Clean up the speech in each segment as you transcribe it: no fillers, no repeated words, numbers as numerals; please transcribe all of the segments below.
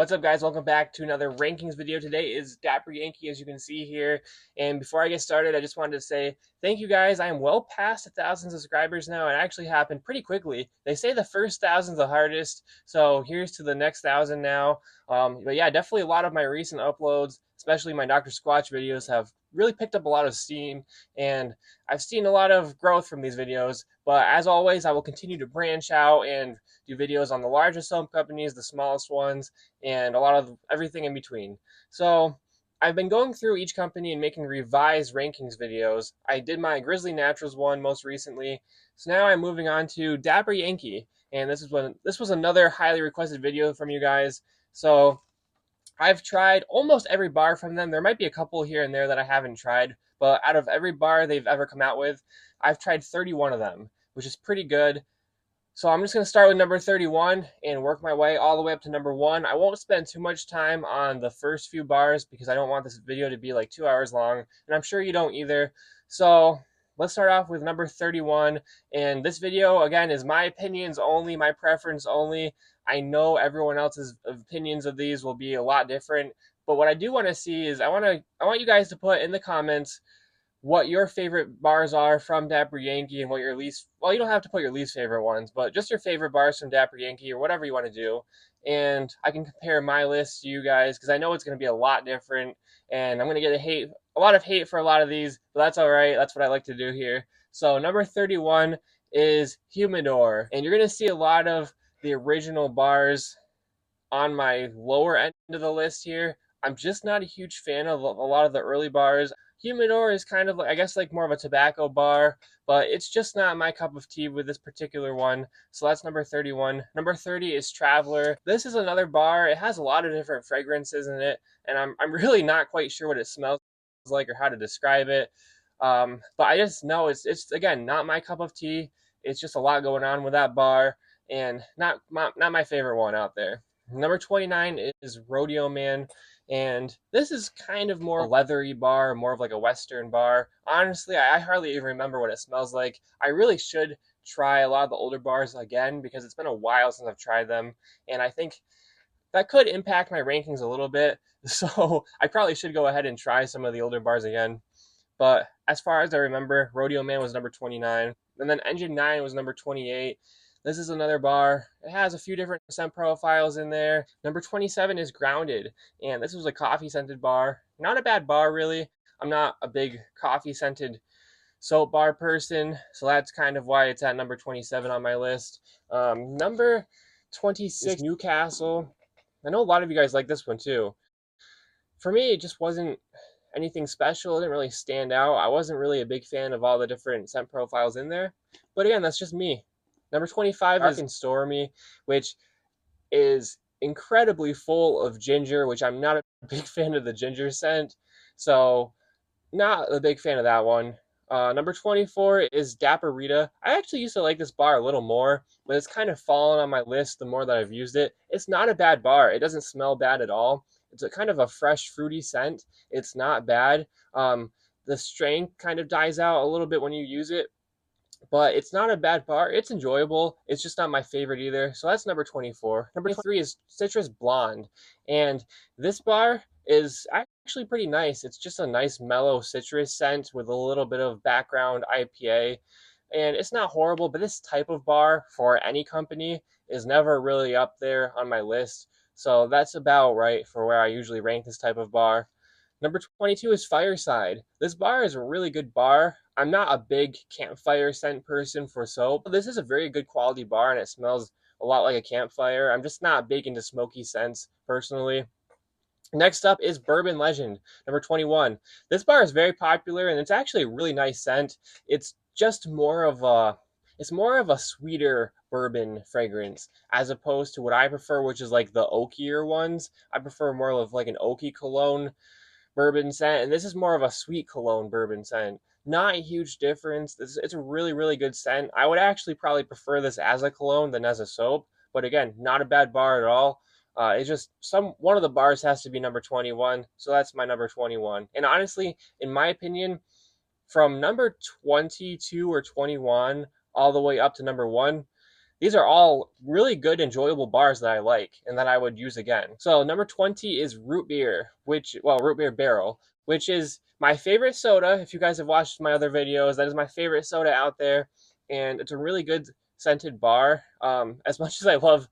What's up, guys? Welcome back to another rankings video. Today is Dapper Yankee, as you can see here. And before I get started, I just wanted to say thank you, guys. I am well past 1,000 subscribers now. It actually happened pretty quickly. They say the first 1,000 is the hardest, so here's to the next 1,000 now. But yeah, definitely a lot of my recent uploads, especially my Dr. Squatch videos, have really picked up a lot of steam, and I've seen a lot of growth from these videos. But as always, I will continue to branch out and do videos on the largest soap companies, the smallest ones, and a lot of everything in between. So I've been going through each company and making revised rankings videos. I did my Grizzly Naturals one most recently. So now I'm moving on to Dapper Yankee. And this was another highly requested video from you guys. So I've tried almost every bar from them. There might be a couple here and there that I haven't tried, but out of every bar they've ever come out with, I've tried 31 of them, which is pretty good. So I'm just going to start with number 31 and work my way all the way up to number 1. I won't spend too much time on the first few bars because I don't want this video to be like 2 hours long, and I'm sure you don't either. So let's start off with number 31. And this video, again, is my opinions only, my preference only. I know everyone else's opinions of these will be a lot different, but what I do want to see is I want you guys to put in the comments what your favorite bars are from Dapper Yankee and what your least, well, you don't have to put your least favorite ones, but just your favorite bars from Dapper Yankee or whatever you want to do. And I can compare my list to you guys because I know it's going to be a lot different, and I'm going to get a lot of hate for a lot of these, but that's all right. That's what I like to do here. So number 31 is Humidor, and you're going to see a lot of the original bars on my lower end of the list here. I'm just not a huge fan of a lot of the early bars. Humidor is kind of, I guess, like more of a tobacco bar, but it's just not my cup of tea with this particular one. So that's number 31. Number 30 is Traveler. This is another bar. It has a lot of different fragrances in it, and I'm really not quite sure what it smells like or how to describe it. But I just know it's again not my cup of tea. It's just a lot going on with that bar, and not my favorite one out there. Number 29 is Rodeo Man, and this is kind of more a leathery bar, more of like a Western bar. Honestly, I hardly even remember what it smells like. I really should try a lot of the older bars again because it's been a while since I've tried them, and I think that could impact my rankings a little bit. So I probably should go ahead and try some of the older bars again. But as far as I remember, Rodeo Man was number 29, and then Engine 9 was number 28. This is another bar. It has a few different scent profiles in there. Number 27 is Grounded, and this was a coffee scented bar. Not a bad bar, really. I'm not a big coffee scented soap bar person, so that's kind of why it's at number 27 on my list. Number 26, Newcastle. I know a lot of you guys like this one too. For me, it just wasn't anything special. It didn't really stand out. I wasn't really a big fan of all the different scent profiles in there. But again, that's just me. Number 25 is Dark and Stormy, which is incredibly full of ginger, which I'm not a big fan of the ginger scent. So, not a big fan of that one. Number 24 is Dapper Rita. I actually used to like this bar a little more, but it's kind of fallen on my list the more that I've used it. It's not a bad bar. It doesn't smell bad at all. It's a kind of a fresh, fruity scent. It's not bad. The strength kind of dies out a little bit when you use it, but it's not a bad bar. It's enjoyable. It's just not my favorite either. So that's number 24. Number 23 is Citrus Blonde. And this bar is actually pretty nice. It's just a nice mellow citrus scent with a little bit of background IPA. And it's not horrible, but this type of bar for any company is never really up there on my list. So that's about right for where I usually rank this type of bar. Number 22 is Fireside. This bar is a really good bar. I'm not a big campfire scent person for soap. This is a very good quality bar, and it smells a lot like a campfire. I'm just not big into smoky scents personally. Next up is Bourbon Legend, number 21. This bar is very popular, and it's actually a really nice scent. It's just more of a sweeter bourbon fragrance as opposed to what I prefer, which is like the oakier ones. I prefer more of like an oaky cologne bourbon scent, and this is more of a sweet cologne bourbon scent. Not a huge difference. It's a really, really good scent. I would actually probably prefer this as a cologne than as a soap, but again, not a bad bar at all. It's just one of the bars has to be number 21, so that's my number 21. And honestly, in my opinion, from number 22 or 21 all the way up to number 1, these are all really good, enjoyable bars that I like and that I would use again. So number 20 is root beer, root beer barrel, which is my favorite soda. If you guys have watched my other videos, that is my favorite soda out there, and it's a really good scented bar. As much as I love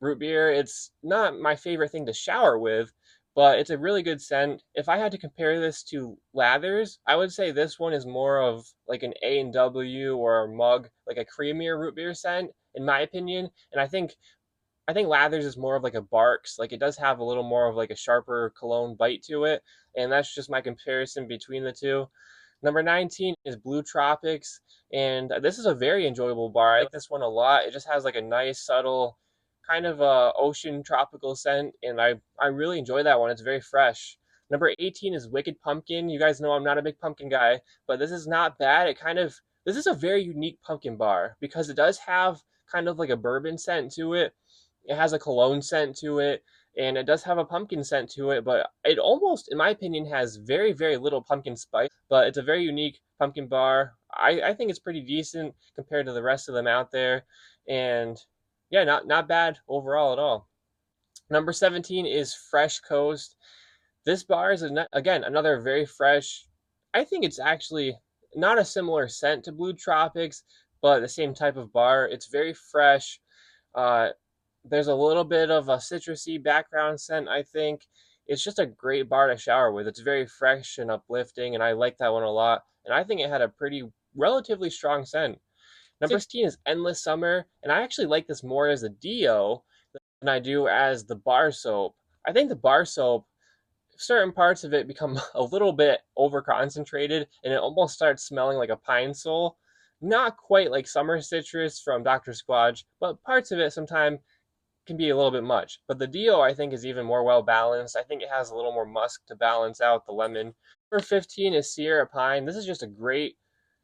root beer, it's not my favorite thing to shower with, but it's a really good scent. If I had to compare this to lathers, I would say this one is more of like an A&W or a mug, like a creamier root beer scent, in my opinion. And I think Lathers is more of like a Barks. Like it does have a little more of like a sharper cologne bite to it, and that's just my comparison between the two. Number 19 is Blue Tropics, and this is a very enjoyable bar. I like this one a lot. It just has like a nice, subtle, kind of ocean tropical scent, and I really enjoy that one. It's very fresh. Number 18 is Wicked Pumpkin. You guys know I'm not a big pumpkin guy, but this is not bad. This is a very unique pumpkin bar because it does have kind of like a bourbon scent to it. It has a cologne scent to it, and it does have a pumpkin scent to it, but it almost, in my opinion, has very, very little pumpkin spice. But it's a very unique pumpkin bar. I think it's pretty decent compared to the rest of them out there, and yeah, not bad overall at all. Number 17 is Fresh Coast. This bar is again another very fresh. I think it's actually not a similar scent to Blue Tropics, but the same type of bar. It's very fresh. Uh, there's a little bit of a citrusy background scent, I think. It's just a great bar to shower with. It's very fresh and uplifting, and I like that one a lot. And I think it had a pretty relatively strong scent. Number 16 is Endless Summer, and I actually like this more as a Dio than I do as the bar soap. I think the bar soap, certain parts of it become a little bit over concentrated, and it almost starts smelling like a pine sol. Not quite like summer citrus from Dr. Squatch, but parts of it sometimes can be a little bit much. But the Dio, I think, is even more well balanced. I think it has a little more musk to balance out the lemon. Number 15 is Sierra Pine. This is just a great,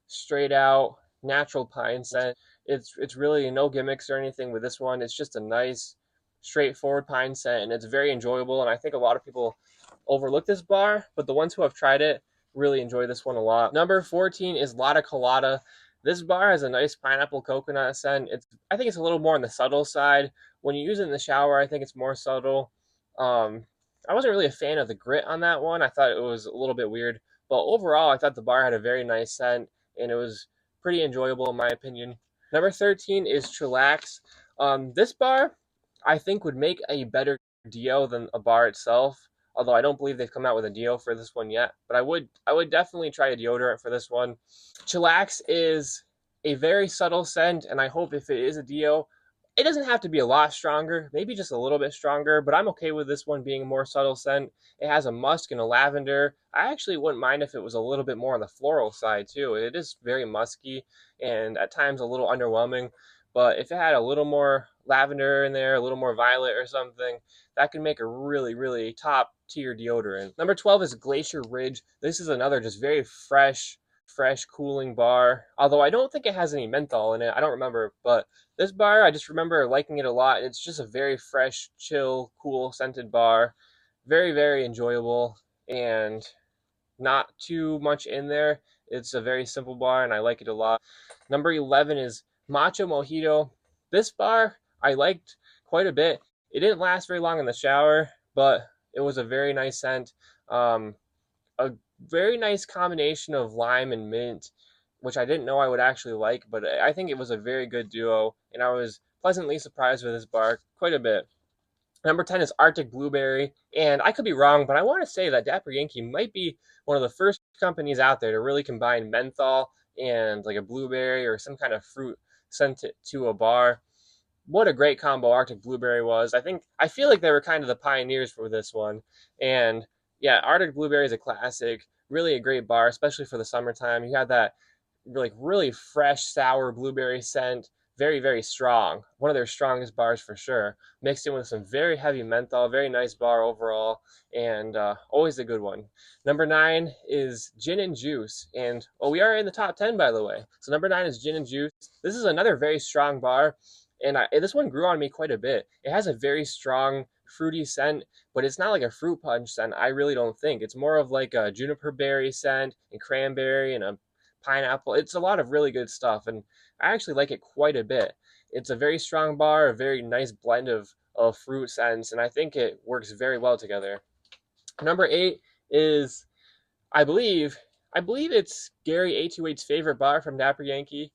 straight out, natural pine scent. It's really no gimmicks or anything with this one. It's just a nice, straightforward pine scent, and it's very enjoyable. And I think a lot of people overlook this bar, but the ones who have tried it really enjoy this one a lot. Number 14 is Lotta Colada. This bar has a nice pineapple coconut scent. I think it's a little more on the subtle side. When you use it in the shower, I think it's more subtle. Um, I wasn't really a fan of the grit on that one. I thought it was a little bit weird, but overall, I thought the bar had a very nice scent, and it was pretty enjoyable in my opinion. Number 13 is Chillax. This bar, I think, would make a better Dio than a bar itself. Although I don't believe they've come out with a Dio for this one yet, but I would definitely try a deodorant for this one. Chillax is a very subtle scent, and I hope if it is a Dio, it doesn't have to be a lot stronger, maybe just a little bit stronger, but I'm okay with this one being a more subtle scent. It has a musk and a lavender. I actually wouldn't mind if it was a little bit more on the floral side too. It is very musky and at times a little underwhelming, but if it had a little more lavender in there, a little more violet or something, that could make a really, really top tier deodorant. Number 12 is Glacier Ridge. This is another just very fresh, cooling bar. Although I don't think it has any menthol in it. I don't remember, but this bar, I just remember liking it a lot. It's just a very fresh, chill, cool, scented bar. Very, very enjoyable and not too much in there. It's a very simple bar and I like it a lot. Number 11 is Macho Mojito. This bar I liked quite a bit. It didn't last very long in the shower, but it was a very nice scent. A very nice combination of lime and mint, which I didn't know I would actually like, but I think it was a very good duo, and I was pleasantly surprised with this bar quite a bit. Number 10 is Arctic Blueberry, and I could be wrong, but I want to say that Dapper Yankee might be one of the first companies out there to really combine menthol and like a blueberry or some kind of fruit sent it to a bar. What a great combo Arctic Blueberry was. I feel like they were kind of the pioneers for this one. And yeah, Arctic Blueberry is a classic, really a great bar, especially for the summertime. You had that really fresh sour blueberry scent, very very strong. One of their strongest bars for sure. Mixed in with some very heavy menthol, very nice bar overall, and always a good one. Number 9 is Gin and Juice, and we are in the top 10 by the way. So number 9 is Gin and Juice. This is another very strong bar, and this one grew on me quite a bit. It has a very strong fruity scent, but it's not like a fruit punch scent. I really don't think it's more of like a juniper berry scent and cranberry and a pineapple. It's a lot of really good stuff, and I actually like it quite a bit. It's a very strong bar, a very nice blend of fruit scents, and I think it works very well together. Number 8 is I believe I believe it's Gary 828's favorite bar from Dapper Yankee.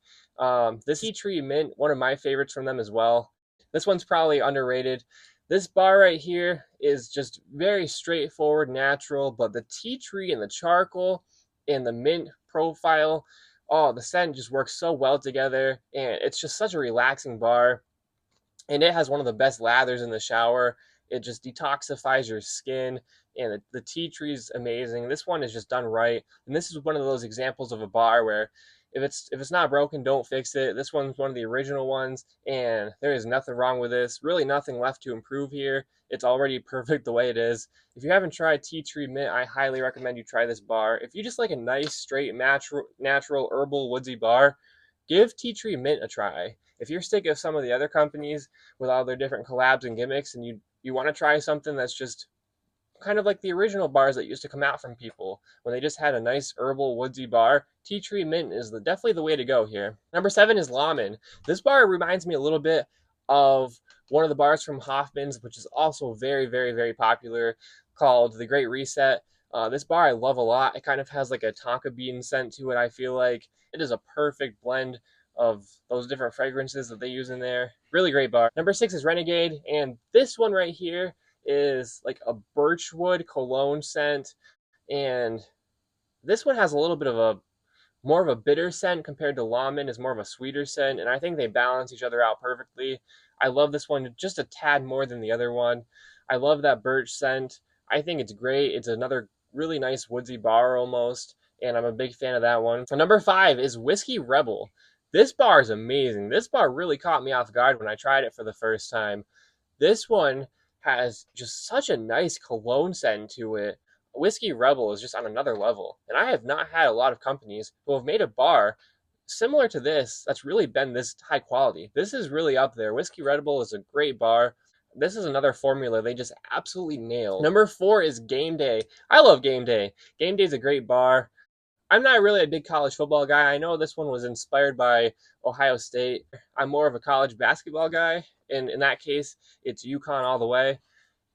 This Tea Tree Mint, one of my favorites from them as well. This one's probably underrated. This bar right here is just very straightforward, natural, but the tea tree and the charcoal and the mint profile, oh, the scent just works so well together, and it's just such a relaxing bar, and it has one of the best lathers in the shower. It just detoxifies your skin, and the tea tree is amazing. This one is just done right, and this is one of those examples of a bar where if it's not broken, don't fix it. This one's one of the original ones, and there is nothing wrong with this. Really, nothing left to improve here. It's already perfect the way it is. If you haven't tried Tea Tree Mint, I highly recommend you try this bar. If you just like a nice, straight, natural herbal, woodsy bar, give Tea Tree Mint a try. If you're sick of some of the other companies with all their different collabs and gimmicks, and you want to try something that's just kind of like the original bars that used to come out from people when they just had a nice herbal woodsy bar, tea tree mint is definitely the way to go here. Number 7 is Lawman. This bar reminds me a little bit of one of the bars from Hoffman's, which is also very, very, very popular, called the Great Reset. This bar I love a lot. It kind of has like a tonka bean scent to it. I feel like it is a perfect blend of those different fragrances that they use in there. Really great bar. Number 6 is Renegade, and this one right here is like a birchwood cologne scent, and this one has a little bit of a more of a bitter scent compared to Lawman is more of a sweeter scent, and I think they balance each other out perfectly. I love this one just a tad more than the other one. I love that birch scent. I think it's great. It's another really nice woodsy bar almost, and I'm a big fan of that one. So number 5 is Whiskey Rebel. This bar is amazing. This bar really caught me off guard when I tried it for the first time. This one has just such a nice cologne scent to it. Whiskey Rebel is just on another level. And I have not had a lot of companies who have made a bar similar to this that's really been this high quality. This is really up there. Whiskey Rebel is a great bar. This is another formula they just absolutely nailed. Number 4 is Game Day. I love Game Day. Game Day is a great bar. I'm not really a big college football guy. I know this one was inspired by Ohio State. I'm more of a college basketball guy. And in that case, it's UConn all the way.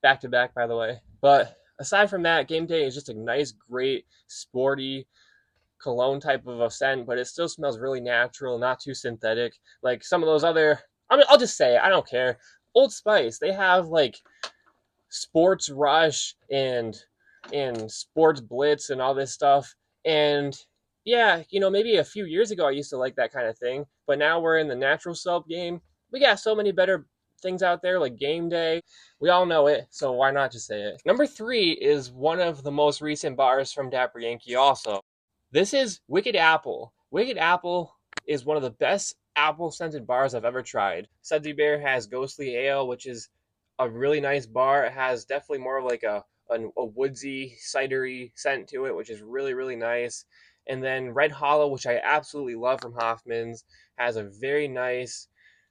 Back to back, by the way. But aside from that, Game Day is just a nice, great, sporty cologne type of a scent, but it still smells really natural, not too synthetic. Like some of those other, I mean, I'll just say, I don't care. Old Spice, they have like Sports Rush and Sports Blitz and all this stuff. And yeah, maybe a few years ago I used to like that kind of thing, but now we're in the natural soap game. We got so many better things out there like Game Day. We all know it, so why not just say it? Number 3 is one of the most recent bars from Dapper Yankee also. This is Wicked Apple. Wicked Apple is one of the best apple scented bars I've ever tried. Sudsy Bear has Ghostly Ale, which is a really nice bar. It has definitely more of like a woodsy, cidery scent to it, which is really, really nice. And then Red Hollow, which I absolutely love from Hoffman's, has a very nice,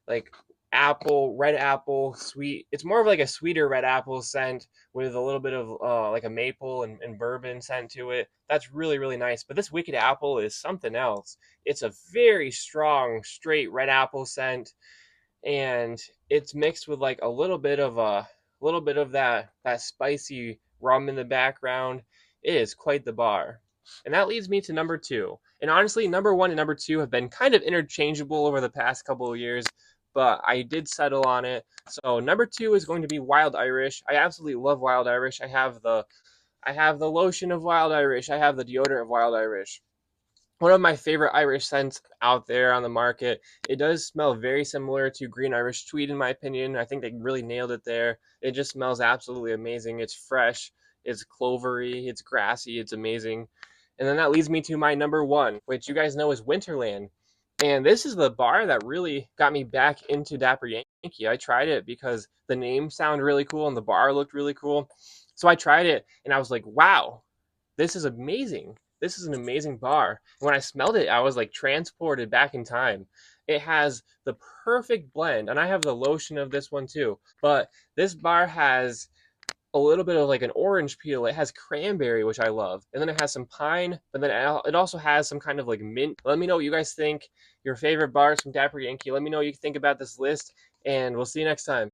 like red apple, sweet. It's more of like a sweeter red apple scent with a little bit of like a maple and bourbon scent to it. That's really, really nice. But this Wicked Apple is something else. It's a very strong, straight red apple scent, and it's mixed with like a little bit of that spicy rum in the background. It is quite the bar. And that leads me to number 2. And honestly, number 1 and number 2 have been kind of interchangeable over the past couple of years, but I did settle on it. So number 2 is going to be Wild Irish. I absolutely love Wild Irish. I have the lotion of Wild Irish. I have the deodorant of Wild Irish. One of my favorite Irish scents out there on the market. It does smell very similar to Green Irish Tweed, in my opinion. I think they really nailed it there. It just smells absolutely amazing. It's fresh, it's clovery, it's grassy, it's amazing. And then that leads me to my number 1, which you guys know is Winterland. And this is the bar that really got me back into Dapper Yankee. I tried it because the name sounded really cool and the bar looked really cool. So I tried it and I was like, wow, this is amazing. This is an amazing bar. And when I smelled it, I was like transported back in time. It has the perfect blend, and I have the lotion of this one too. But this bar has a little bit of like an orange peel. It has cranberry, which I love. And then it has some pine, but then it also has some kind of like mint. Let me know what you guys think. Your favorite bars from Dapper Yankee. Let me know what you think about this list, and we'll see you next time.